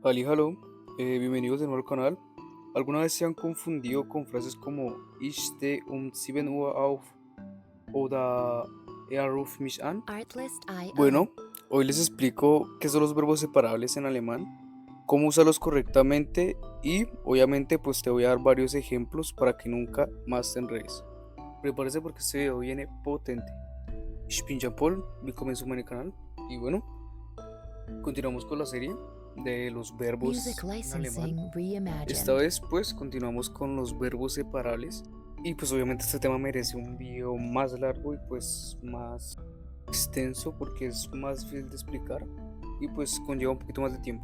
Hallo, bienvenidos de nuevo al canal. ¿Alguna vez se han confundido con frases como Ich stehe um 7 Uhr auf oder Er ruft mich an? Artlist.io. Bueno, hoy les explico qué son los verbos separables en alemán, cómo usarlos correctamente y obviamente pues te voy a dar varios ejemplos para que nunca más te enredes. Prepárese porque este video viene potente. Ich bin Jean Paul, willkommen zu meinem canal. Y bueno, continuamos con la serie de los Music verbos en alemán. licensing Esta reimagined. vez pues continuamos con los verbos separables y pues obviamente este tema merece un video más largo y pues más extenso porque es más difícil de explicar y pues conlleva un poquito más de tiempo.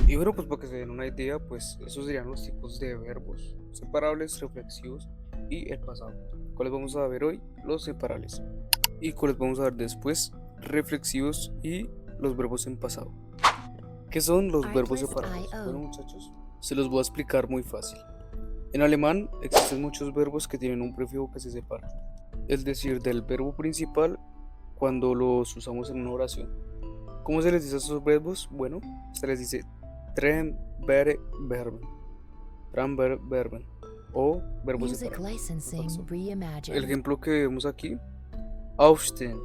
Y bueno, pues para que se den una idea, pues esos serían los tipos de verbos separables, reflexivos y el pasado. ¿Cuáles vamos a ver hoy? Los separables. ¿Y cuáles vamos a ver después? Reflexivos y los verbos en pasado. ¿Qué son los verbos separables? Bueno, Artlist.io. muchachos, se los voy a explicar muy fácil. En alemán existen muchos verbos que tienen un prefijo que se separa, es decir, del verbo principal cuando los usamos en una oración. ¿Cómo se les dice a esos verbos? Bueno, se les dice Verben, Verben o verbos Music separables. Me licensing faltó. El reimagined. ejemplo que vemos aquí, aufstehen,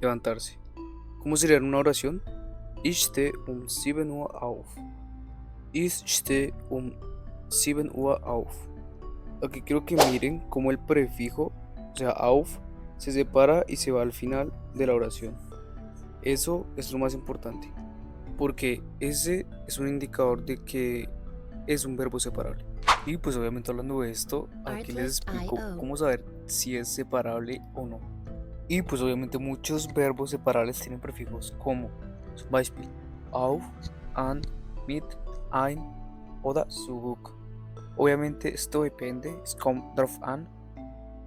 levantarse. ¿Cómo sería en una oración? Ich stehe um 7 Uhr auf. Ich stehe um 7 Uhr auf. Aquí quiero que miren cómo el prefijo, o sea, auf, se separa y se va al final de la oración. Eso es lo más importante, porque ese es un indicador de que es un verbo separable. Y pues obviamente hablando de esto, aquí les explico Artlist.io. cómo saber si es separable o no. Y pues obviamente muchos verbos separables tienen prefijos como zum Beispiel auf, an, mit, ein oder zurück. Obviamente esto depende, es kommt drauf an,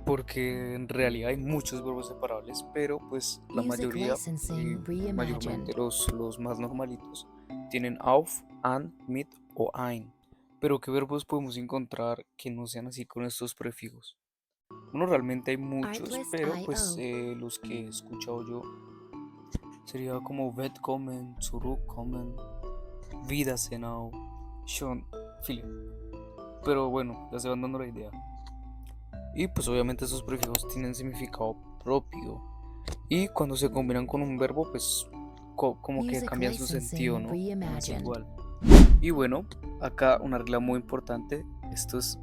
porque en realidad hay muchos verbos separables, pero pues la Music mayoría, licensing mayormente reimagined. los más normalitos, tienen auf, an, mit o ein. Pero ¿qué verbos podemos encontrar que no sean así con estos prefijos? Bueno, realmente hay muchos, pero pues Artlist.io. los que he escuchado yo sería como Willkommen, Zurückkommen, Wiedersehen, schon viele. Pero bueno, ya se van dando la idea. Y pues obviamente esos prefijos tienen significado propio. Y cuando se combinan con un verbo, pues como que Music cambian su sentido, licensing ¿no? No es reimagined. igual. Y bueno, acá una regla muy importante. Esto es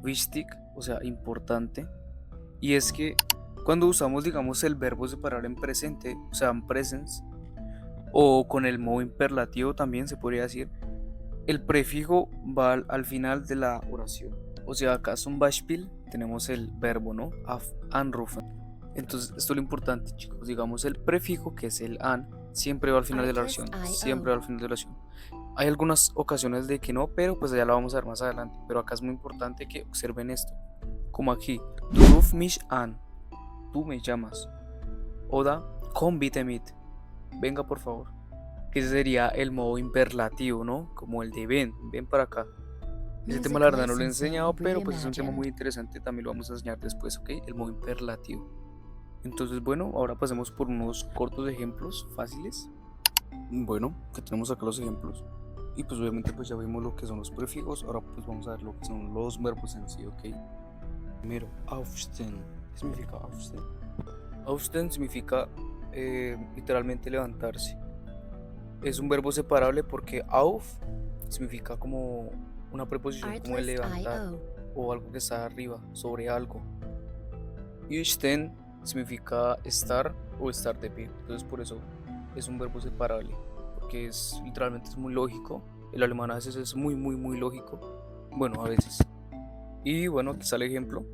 wichtig, o sea, importante. Y es que cuando usamos, digamos, el verbo separar en presente, o sea, en presence, o con el modo imperlativo también se podría decir, el prefijo va al final de la oración. O sea, acá es un Beispiel, tenemos el verbo, ¿no? Anrufen. Entonces, esto es lo importante, chicos. Digamos, el prefijo, que es el an, siempre va al final de la oración. Siempre Artlist.io. va al final de la oración. Hay algunas ocasiones de que no, pero pues ya la vamos a ver más adelante. Pero acá es muy importante que observen esto. Como aquí, du ruf mich an, tú me llamas. Oda, komm bitte mit, venga por favor. Que ese sería el modo imperlativo, ¿no? Como el de ven, ven para acá. Ese tema Music la verdad no lo he enseñado, licensing pero pues es un tema reimagined. muy interesante, también lo vamos a enseñar después, ¿ok? El modo imperlativo. Entonces, bueno, ahora pasemos por unos cortos ejemplos fáciles. Bueno, que tenemos acá los ejemplos. Y pues obviamente pues ya vimos lo que son los prefijos, ahora pues vamos a ver lo que son los verbos en sí, ¿ok? Primero, aufstehen. ¿Qué significa aufstehen? Aufstehen significa literalmente levantarse. Es un verbo separable porque auf significa como una preposición como de levantar Artlist.io. o algo que está arriba, sobre algo. Y stehen significa estar o estar de pie. Entonces por eso es un verbo separable, porque es literalmente es muy lógico. El alemán a veces es muy lógico. Bueno, a veces. Y bueno, aquí está el ejemplo.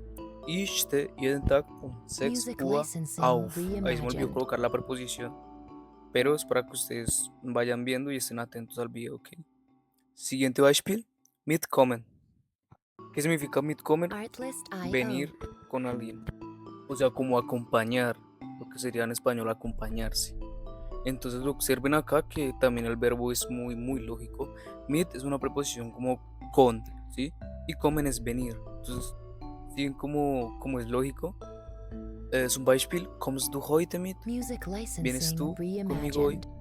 Ich stehe jeden Tag um 6 Music Uhr licensing auf. Ahí se me olvidó reimagined. colocar la preposición, pero es para que ustedes vayan viendo y estén atentos al video, ¿ok? Siguiente Beispiel, mitkommen. ¿Qué significa mitkommen? Artlist.io. Venir con alguien, o sea, como acompañar, lo que sería en español acompañarse. Entonces observen acá que también el verbo es muy lógico. Mit es una preposición como con, ¿sí? Y kommen es venir. Entonces, ¿siguen como es lógico? Zum Beispiel, kommst du heute mit? Music ¿Vienes licensing tú conmigo hoy? reimagined.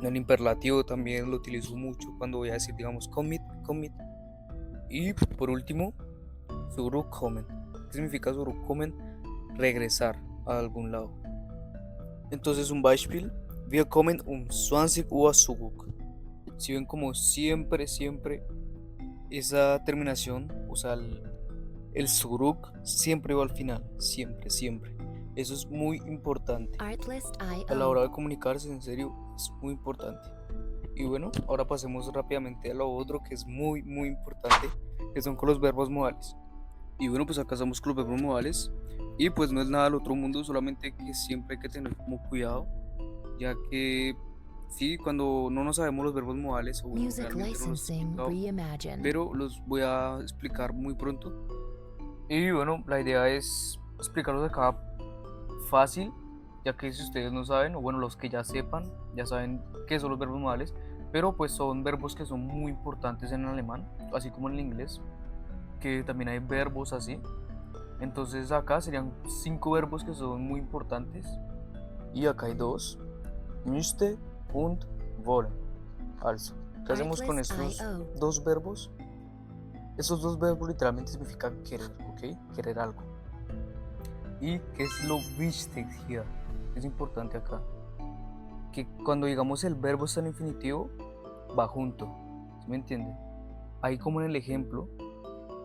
El imperlativo también lo utilizo mucho cuando voy a decir, digamos, commit, commit. Y por último, zurückkommen. ¿Qué significa zurückkommen? Regresar a algún lado. Entonces, un Beispiel, wir kommen um 20 Uhr zurück. Si ven como siempre esa terminación, o sea, el zurück siempre va al final, siempre. Eso es muy importante. A la hora de comunicarse, en serio, es muy importante. Y bueno, ahora pasemos rápidamente a lo otro que es muy importante, que son con los verbos modales. Y bueno, pues acá estamos con los verbos modales. Y pues no es nada del otro mundo, solamente que siempre hay que tener como cuidado, ya que sí, cuando no nos sabemos los verbos modales o realmente no los he explicado, pero los voy a explicar muy pronto. Y bueno, la idea es explicarlos acá fácil, ya que si ustedes no saben, o bueno, los que ya sepan, ya saben qué son los verbos modales, pero pues son verbos que son muy importantes en el alemán, así como en el inglés, que también hay verbos así. Entonces acá serían 5 verbos que son muy importantes y acá hay dos, müsste und wollen. Also, ¿qué hacemos con estos dos verbos? Estos dos verbos literalmente significan querer, ¿ok? Querer algo. ¿Y qué es lo wichtig here? Es importante acá. Que cuando digamos el verbo está en infinitivo, va junto. ¿Sí me entiende? Ahí como en el ejemplo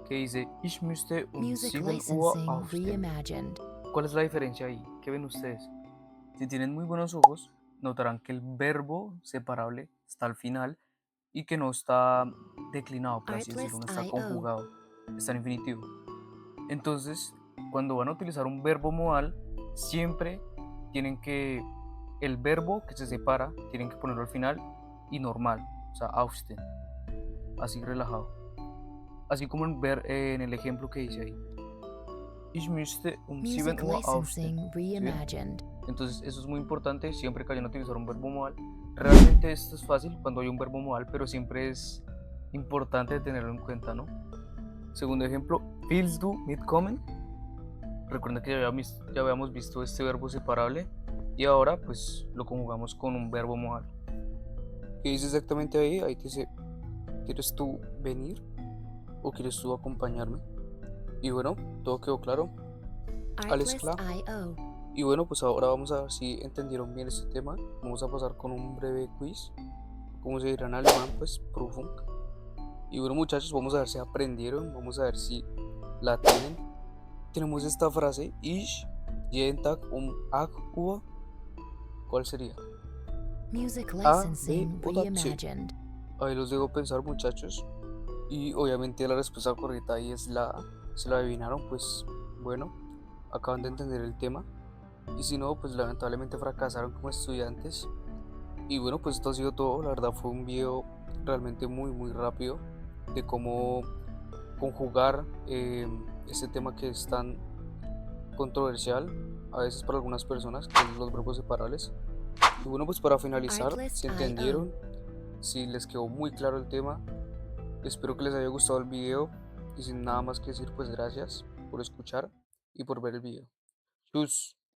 que dice Ich müsste um 7 Uhr aufstehen. ¿Cuál es la diferencia ahí? ¿Qué ven ustedes? Si tienen muy buenos ojos, notarán que el verbo separable está al final y que no está declinado, por así decirlo, no está conjugado, está en infinitivo. Entonces, cuando van a utilizar un verbo modal, siempre tienen que, el verbo que se separa, tienen que ponerlo al final y normal, o sea, aufstehen, así relajado. Así como en el ejemplo que dice ahí. Ich müsste um 7 Uhr aufstehen. ¿Sí? Entonces, eso es muy importante siempre que vayan a utilizar un verbo modal. Realmente esto es fácil cuando hay un verbo modal, pero siempre es importante tenerlo en cuenta, ¿no? Segundo ejemplo, willst du mitkommen? Recuerda que ya habíamos visto este verbo separable y ahora pues lo conjugamos con un verbo modal. ¿Qué dice exactamente ahí? Ahí te dice, ¿quieres tú venir o quieres tú acompañarme? Y bueno, todo quedó claro. Alles klar. Y bueno, pues ahora vamos a ver si entendieron bien este tema. Vamos a pasar con un breve quiz. Como se dirá en alemán, pues Prüfung. Y bueno, muchachos, vamos a ver si aprendieron. Vamos a ver si la tienen. Tenemos esta frase, Ich jeden Tag um 8 Uhr. ¿Cuál sería? A, B o C. Ahí los dejo pensar, muchachos. Y obviamente la respuesta correcta ahí es la A. Se la adivinaron, pues bueno, acaban de entender el tema. Y si no, pues lamentablemente fracasaron como estudiantes. Y bueno, pues esto ha sido todo. La verdad fue un video realmente muy rápido de cómo conjugar este tema que es tan controversial a veces para algunas personas, que son los verbos separables. Y bueno, pues para finalizar, si entendieron, si les quedó muy claro el tema, espero que les haya gustado el video y sin nada más que decir, pues gracias por escuchar y por ver el video. Tschüss.